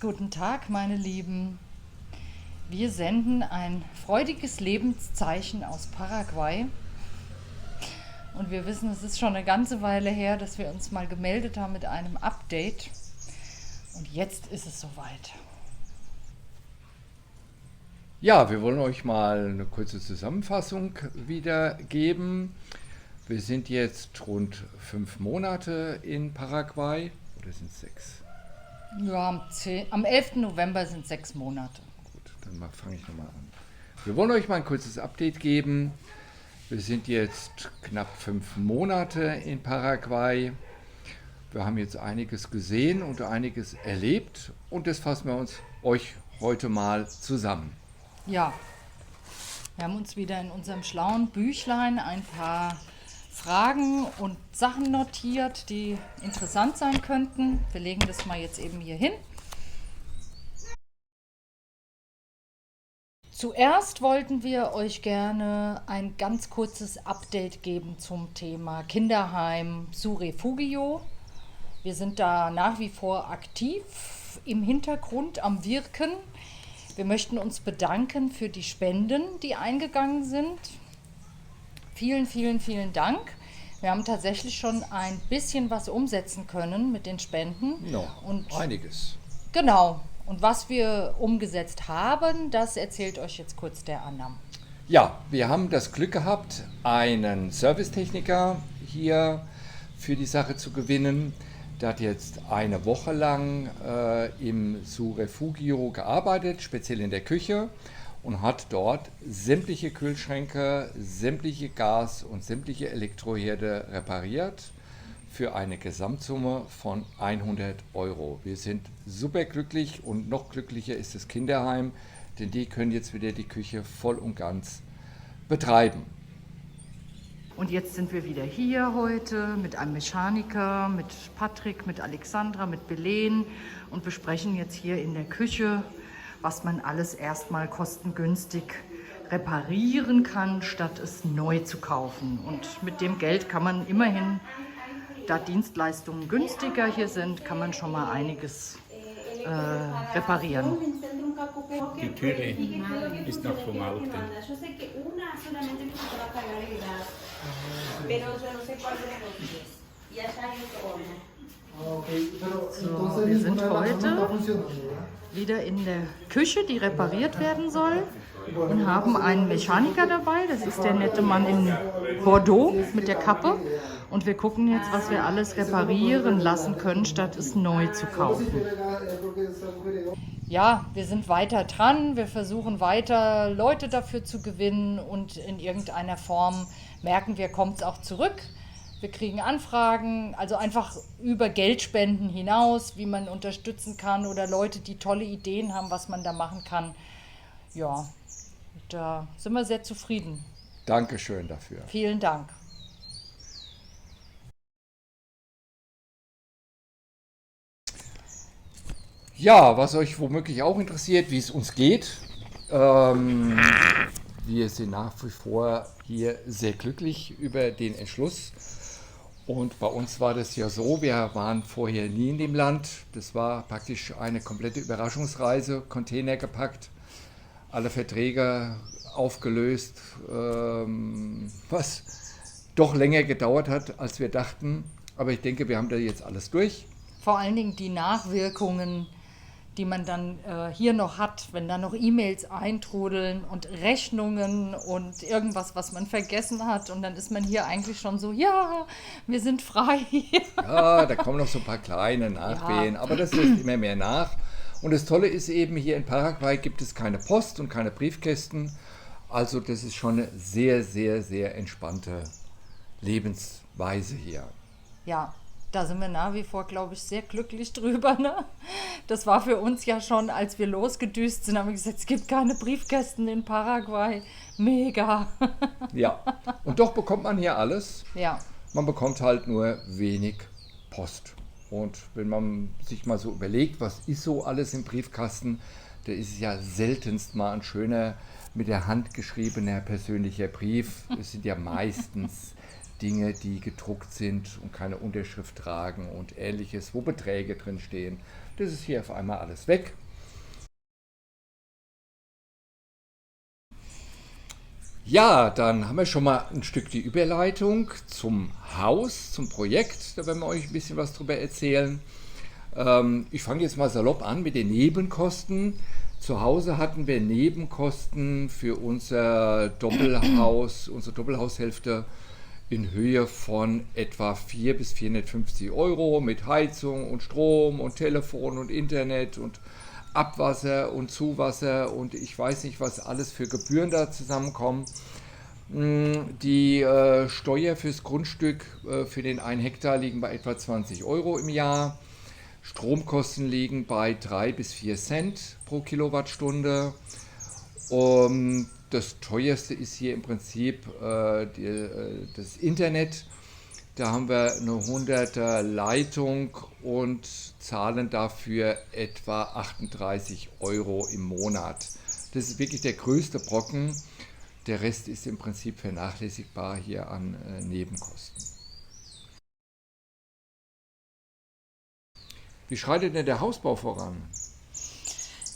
Guten Tag, meine Lieben. Wir senden ein freudiges Lebenszeichen aus Paraguay. Und wir wissen, es ist schon eine ganze Weile her, dass wir uns mal gemeldet haben mit einem Update. Und jetzt ist es soweit. Ja, wir wollen euch mal eine kurze Zusammenfassung wiedergeben. Wir sind jetzt rund 5 Monate in Paraguay. Oder sind es 6? Ja, am 11. November sind 6 Monate. Gut, dann fange ich nochmal an. Wir wollen euch mal ein kurzes Update geben. Wir sind jetzt knapp 5 Monate in Paraguay. Wir haben jetzt einiges gesehen und einiges erlebt. Und das fassen wir euch heute mal zusammen. Ja, wir haben uns wieder in unserem schlauen Büchlein ein paar Fragen und Sachen notiert, die interessant sein könnten. Wir legen das mal jetzt eben hier hin. Zuerst wollten wir euch gerne ein ganz kurzes Update geben zum Thema Kinderheim Su Refugio. Wir sind da nach wie vor aktiv im Hintergrund am Wirken. Wir möchten uns bedanken für die Spenden, die eingegangen sind. Vielen, vielen, vielen Dank. Wir haben tatsächlich schon ein bisschen was umsetzen können mit den Spenden. No, und einiges. Genau. Und was wir umgesetzt haben, das erzählt euch jetzt kurz der Annam. Ja, wir haben das Glück gehabt, einen Servicetechniker hier für die Sache zu gewinnen. Der hat jetzt eine Woche lang im Su Refugio gearbeitet, speziell in der Küche, und hat dort sämtliche Kühlschränke, sämtliche Gas- und sämtliche Elektroherde repariert für eine Gesamtsumme von 100 Euro. Wir sind super glücklich und noch glücklicher ist das Kinderheim, denn die können jetzt wieder die Küche voll und ganz betreiben. Und jetzt sind wir wieder hier heute mit einem Mechaniker, mit Patrick, mit Alexandra, mit Belen und besprechen jetzt hier in der Küche, was man alles erstmal kostengünstig reparieren kann, statt es neu zu kaufen. Und mit dem Geld kann man immerhin, da Dienstleistungen günstiger hier sind, kann man schon mal einiges reparieren. Die Türe ist noch vom Auto. So, wir sind heute wieder in der Küche, die repariert werden soll, und haben einen Mechaniker dabei. Das ist der nette Mann in Bordeaux mit der Kappe. Und wir gucken jetzt, was wir alles reparieren lassen können, statt es neu zu kaufen. Ja, wir sind weiter dran. Wir versuchen weiter, Leute dafür zu gewinnen. Und in irgendeiner Form merken wir, kommt es auch zurück. Wir kriegen Anfragen, also einfach über Geldspenden hinaus, wie man unterstützen kann, oder Leute, die tolle Ideen haben, was man da machen kann. Ja, da sind wir sehr zufrieden. Dankeschön dafür. Vielen Dank. Ja, was euch womöglich auch interessiert, wie es uns geht. Wir sind nach wie vor hier sehr glücklich über den Entschluss. Und bei uns war das ja so, wir waren vorher nie in dem Land. Das war praktisch eine komplette Überraschungsreise, Container gepackt, alle Verträge aufgelöst, was doch länger gedauert hat, als wir dachten. Aber ich denke, wir haben da jetzt alles durch. Vor allen Dingen die Nachwirkungen, die man dann hier noch hat, wenn da noch E-Mails eintrudeln und Rechnungen und irgendwas, was man vergessen hat. Und dann ist man hier eigentlich schon so, ja, wir sind frei. Ja, da kommen noch so ein paar kleine Nachwehen, aber das lässt immer mehr nach. Und das Tolle ist eben, hier in Paraguay gibt es keine Post und keine Briefkästen. Also das ist schon eine sehr, sehr, sehr entspannte Lebensweise hier. Ja, da sind wir nach wie vor, glaube ich, sehr glücklich drüber. Ne? Das war für uns ja schon, als wir losgedüst sind, haben wir gesagt, es gibt keine Briefkästen in Paraguay. Mega. Ja, und doch bekommt man hier alles. Ja. Man bekommt halt nur wenig Post. Und wenn man sich mal so überlegt, was ist so alles im Briefkasten, da ist es ja seltenst mal ein schöner, mit der Hand geschriebener persönlicher Brief. Es sind ja meistens Dinge, die gedruckt sind und keine Unterschrift tragen und ähnliches, wo Beträge drin stehen. Das ist hier auf einmal alles weg. Ja, dann haben wir schon mal ein Stück die Überleitung zum Haus, zum Projekt. Da werden wir euch ein bisschen was drüber erzählen. Ich fange jetzt mal salopp an mit den Nebenkosten. Zu Hause hatten wir Nebenkosten für unser Doppelhaus, unsere Doppelhaushälfte in Höhe von etwa 400 bis 450 Euro mit Heizung und Strom und Telefon und Internet und Abwasser und Zuwasser und ich weiß nicht, was alles für Gebühren da zusammenkommen. Die Steuer fürs Grundstück für den 1 Hektar liegen bei etwa 20 Euro im Jahr. Stromkosten liegen bei 3 bis 4 Cent pro Kilowattstunde. Das teuerste ist hier im Prinzip das Internet. Da haben wir eine 100er Leitung und zahlen dafür etwa 38 Euro im Monat. Das ist wirklich der größte Brocken. Der Rest ist im Prinzip vernachlässigbar hier an Nebenkosten. Wie schreitet denn der Hausbau voran?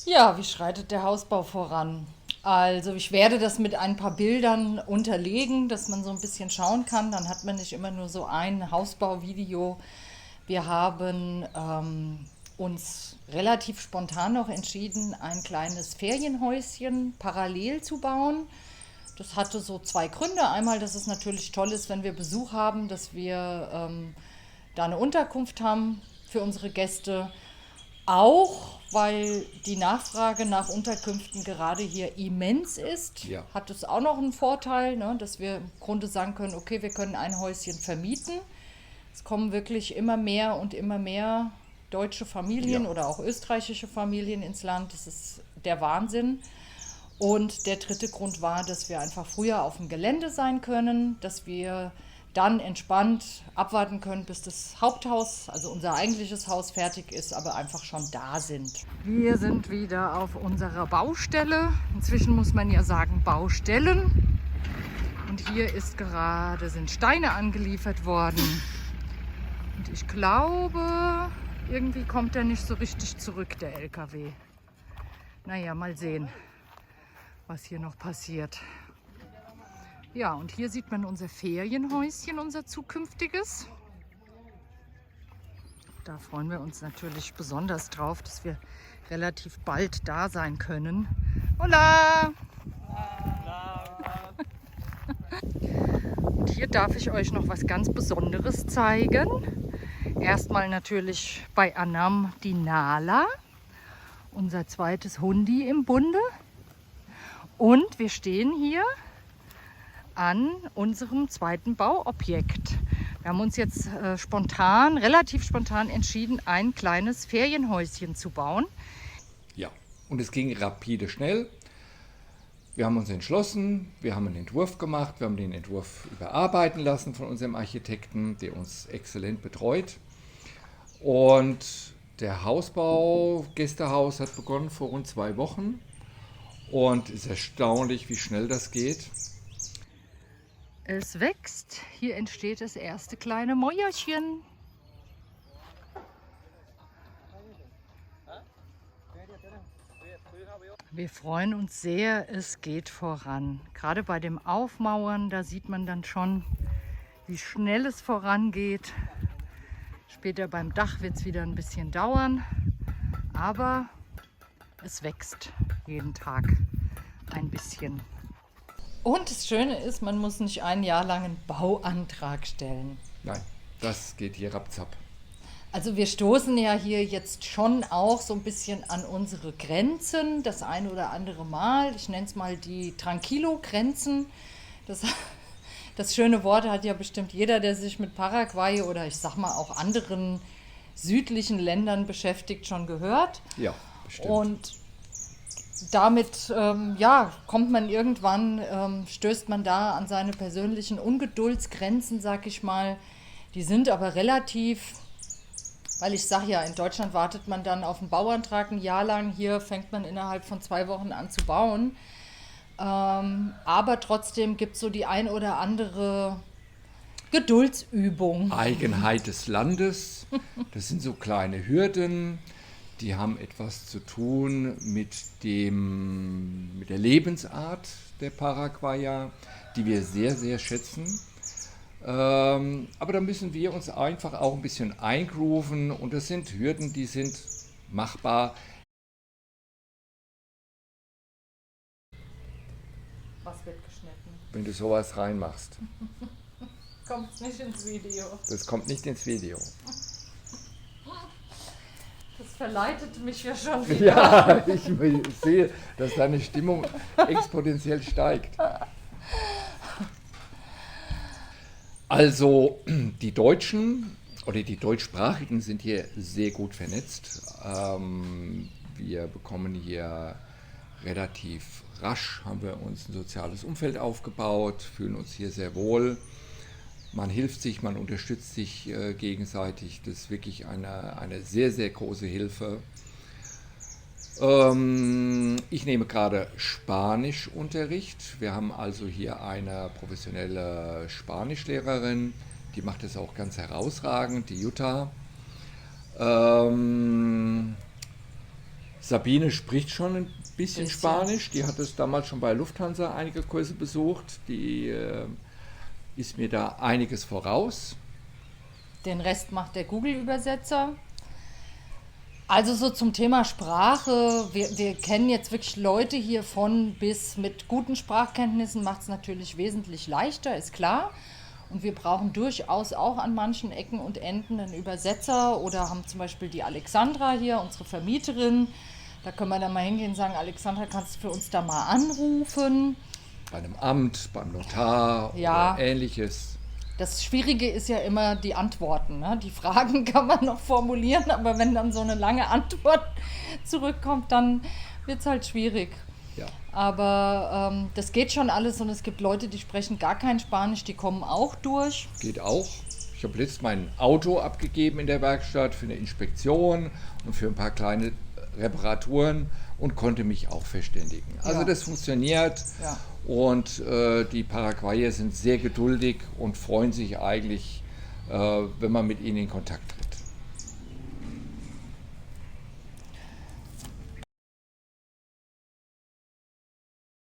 Ja, wie schreitet der Hausbau voran? Also ich werde das mit ein paar Bildern unterlegen, dass man so ein bisschen schauen kann. Dann hat man nicht immer nur so ein Hausbauvideo. Wir haben uns relativ spontan noch entschieden, ein kleines Ferienhäuschen parallel zu bauen. Das hatte so 2 Gründe. Einmal, dass es natürlich toll ist, wenn wir Besuch haben, dass wir da eine Unterkunft haben für unsere Gäste. Auch, weil die Nachfrage nach Unterkünften gerade hier immens ist, Ja. hat es auch noch einen Vorteil, ne, dass wir im Grunde sagen können, okay, wir können ein Häuschen vermieten. Es kommen wirklich immer mehr und immer mehr deutsche Familien Ja. oder auch österreichische Familien ins Land. Das ist der Wahnsinn. Und der dritte Grund war, dass wir einfach früher auf dem Gelände sein können, dass wir dann entspannt abwarten können, bis das Haupthaus, also unser eigentliches Haus, fertig ist, aber einfach schon da sind. Wir sind wieder auf unserer Baustelle. Inzwischen muss man ja sagen Baustellen. Und hier sind Steine angeliefert worden. Und ich glaube, irgendwie kommt er nicht so richtig zurück, der LKW. Naja, mal sehen, was hier noch passiert. Ja, und hier sieht man unser Ferienhäuschen, unser zukünftiges. Da freuen wir uns natürlich besonders drauf, dass wir relativ bald da sein können. Hola! Und hier darf ich euch noch was ganz Besonderes zeigen. Erstmal natürlich bei Annam die Nala, unser zweites Hundi im Bunde. Und wir stehen hier an unserem zweiten Bauobjekt. Wir haben uns jetzt relativ spontan entschieden, ein kleines Ferienhäuschen zu bauen. Ja, und es ging rapide schnell. Wir haben uns entschlossen, wir haben einen Entwurf gemacht, wir haben den Entwurf überarbeiten lassen von unserem Architekten, der uns exzellent betreut. Und der Hausbau, Gästehaus, hat begonnen vor rund 2 Wochen. Und es ist erstaunlich, wie schnell das geht. Es wächst. Hier entsteht das erste kleine Mäuerchen. Wir freuen uns sehr, es geht voran. Gerade bei dem Aufmauern, da sieht man dann schon, wie schnell es vorangeht. Später beim Dach wird es wieder ein bisschen dauern, aber es wächst jeden Tag ein bisschen. Und das Schöne ist, man muss nicht ein Jahr lang einen Bauantrag stellen. Nein, das geht hier rapzapp. Also wir stoßen ja hier jetzt schon auch so ein bisschen an unsere Grenzen, das ein oder andere Mal. Ich nenne es mal die Tranquilo-Grenzen. Das schöne Wort hat ja bestimmt jeder, der sich mit Paraguay oder ich sag mal auch anderen südlichen Ländern beschäftigt, schon gehört. Ja, bestimmt. Und damit kommt man irgendwann, stößt man da an seine persönlichen Ungeduldsgrenzen, sag ich mal. Die sind aber relativ, weil ich sage ja, in Deutschland wartet man dann auf einen Bauantrag ein Jahr lang, hier fängt man innerhalb von 2 Wochen an zu bauen. Aber trotzdem gibt es so die ein oder andere Geduldsübung. Eigenheit des Landes. Das sind so kleine Hürden, die haben etwas zu tun mit der Lebensart der Paraguayer, die wir sehr, sehr schätzen. Aber da müssen wir uns einfach auch ein bisschen eingrooven und das sind Hürden, die sind machbar. Was wird geschnitten? Wenn du sowas reinmachst. Kommt nicht ins Video. Das kommt nicht ins Video. Das verleitet mich ja schon wieder. Ja, ich sehe, dass deine Stimmung exponentiell steigt. Also die Deutschen oder die Deutschsprachigen sind hier sehr gut vernetzt. Wir bekommen hier relativ rasch, haben wir uns ein soziales Umfeld aufgebaut, fühlen uns hier sehr wohl. Man hilft sich, man unterstützt sich gegenseitig. Das ist wirklich eine sehr, sehr große Hilfe. Ich nehme gerade Spanischunterricht. Wir haben also hier eine professionelle Spanischlehrerin, die macht es auch ganz herausragend, die Jutta. Sabine spricht schon ein bisschen Spanisch, die hat es damals schon bei Lufthansa einige Kurse besucht, die ist mir da einiges voraus. Den Rest macht der Google-Übersetzer. Also so zum Thema Sprache, wir kennen jetzt wirklich Leute hier von bis mit guten Sprachkenntnissen, macht es natürlich wesentlich leichter, ist klar. Und wir brauchen durchaus auch an manchen Ecken und Enden einen Übersetzer oder haben zum Beispiel die Alexandra hier, unsere Vermieterin. Da können wir dann mal hingehen und sagen, Alexandra, kannst du für uns da mal anrufen? Bei einem Amt, beim Notar oder Ähnliches. Das Schwierige ist ja immer die Antworten. Ne? Die Fragen kann man noch formulieren, aber wenn dann so eine lange Antwort zurückkommt, dann wird es halt schwierig. Ja. Aber das geht schon alles und es gibt Leute, die sprechen gar kein Spanisch, die kommen auch durch. Geht auch. Ich habe letztens mein Auto abgegeben in der Werkstatt für eine Inspektion und für ein paar kleine Reparaturen und konnte mich auch verständigen. Also das funktioniert und die Paraguayer sind sehr geduldig und freuen sich eigentlich, wenn man mit ihnen in Kontakt tritt.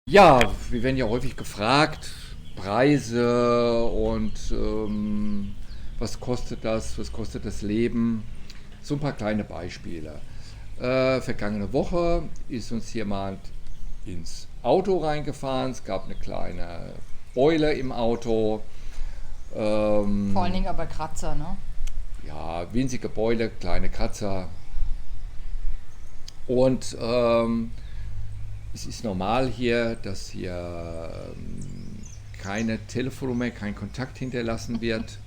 Ja, wir werden ja häufig gefragt, Preise und was kostet das Leben? So ein paar kleine Beispiele. Vergangene Woche ist uns jemand ins Auto reingefahren, es gab eine kleine Beule im Auto. Vor allen Dingen aber Kratzer, ne? Ja, winzige Beule, kleine Kratzer. Und es ist normal hier, dass hier keine Telefonnummer, kein Kontakt hinterlassen wird.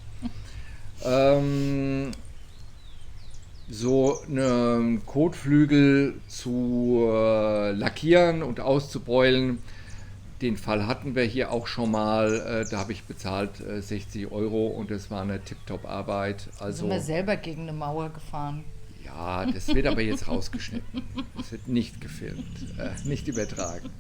So einen Kotflügel zu lackieren und auszubeulen, den Fall hatten wir hier auch schon mal. Da habe ich bezahlt 60 € und das war eine Tipptopp-Arbeit. Also sind wir selber gegen eine Mauer gefahren. Ja, das wird aber jetzt rausgeschnitten. Das wird nicht gefilmt, nicht übertragen.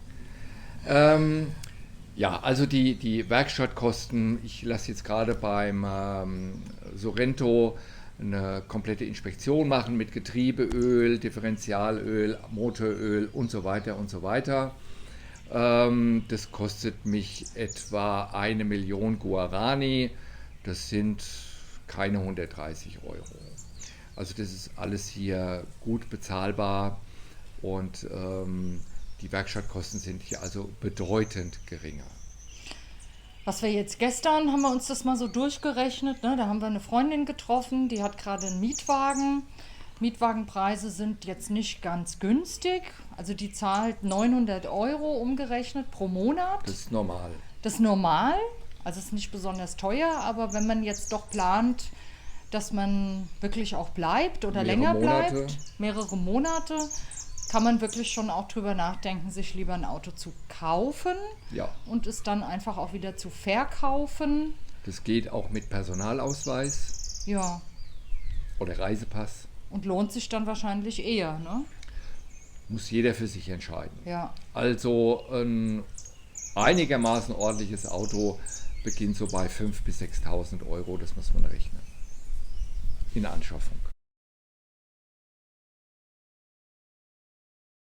Ja, also die Werkstattkosten, ich lasse jetzt gerade beim Sorento eine komplette Inspektion machen mit Getriebeöl, Differentialöl, Motoröl und so weiter und so weiter. Das kostet mich etwa 1 Million Guarani, das sind keine 130 €. Also das ist alles hier gut bezahlbar und die Werkstattkosten sind hier also bedeutend geringer. Was wir jetzt gestern, haben wir uns das mal so durchgerechnet, ne? Da haben wir eine Freundin getroffen, die hat gerade einen Mietwagen. Mietwagenpreise sind jetzt nicht ganz günstig, also die zahlt 900 € umgerechnet pro Monat. Das ist normal. Das ist normal, also ist nicht besonders teuer, aber wenn man jetzt doch plant, dass man wirklich auch bleibt oder länger bleibt, mehrere Monate, kann man wirklich schon auch drüber nachdenken, sich lieber ein Auto zu kaufen und es dann einfach auch wieder zu verkaufen. Das geht auch mit Personalausweis oder Reisepass. Und lohnt sich dann wahrscheinlich eher, ne? Muss jeder für sich entscheiden. Ja. Also ein einigermaßen ordentliches Auto beginnt so bei 5.000 bis 6.000 Euro, das muss man rechnen. In der Anschaffung.